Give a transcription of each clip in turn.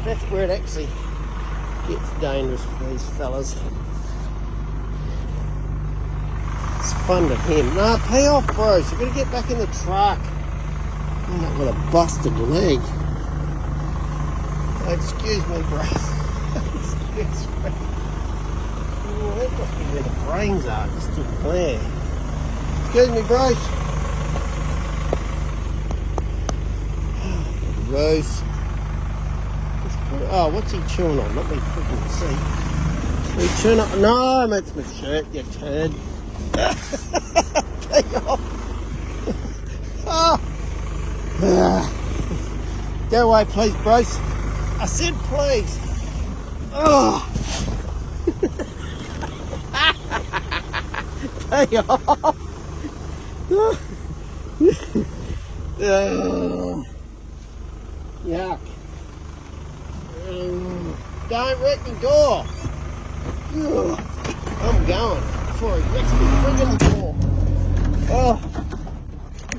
that's where it actually gets dangerous for these fellas. It's fun to him. Nah, pay off, bros. You've got to get back in the truck. End up with a busted leg. Excuse me, bros. Excuse me. Oh, that must be where the brains are, just in there. Excuse me, bros. Rose. Oh, what's he chewing on? Let me freaking see. He chewing on? No, that's my shirt, you turd. Take off. Oh. Go away, please, bros. I said please. Oh. Take off. Yuck. Don't wreck the door. I'm going before he wrecks the friggin' door. Oh,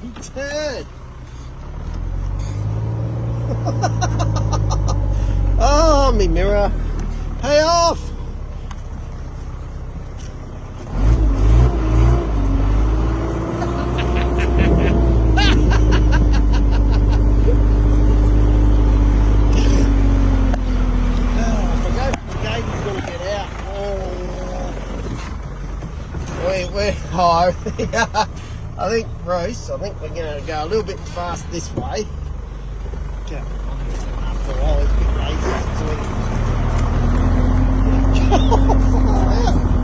you turd. Oh, me mirror. Pay off. Oh, I think, Bruce, we're going to go a little bit fast this way. Yeah. After a while, it's a bit lazy.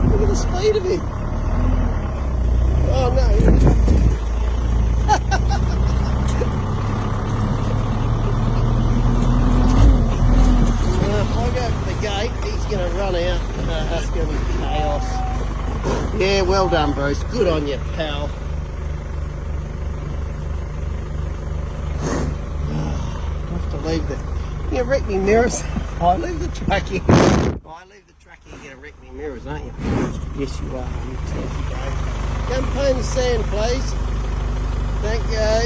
Look at the speed of him. Oh, no. If I go for the gate, he's going to run out. That's going to be chaos. Yeah, well done, Bruce. Good on you, pal. I have to leave the... You're going to wreck me mirrors. I leave the truck here. I leave the truck here. You're going to wreck me mirrors, aren't you? Yes, you are. You turkey go. Come play in the sand, please. Thank you.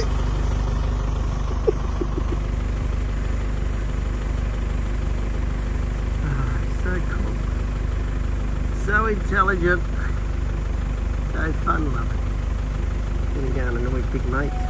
So cool. So intelligent. So fun, love it. Gonna go and annoy big mates.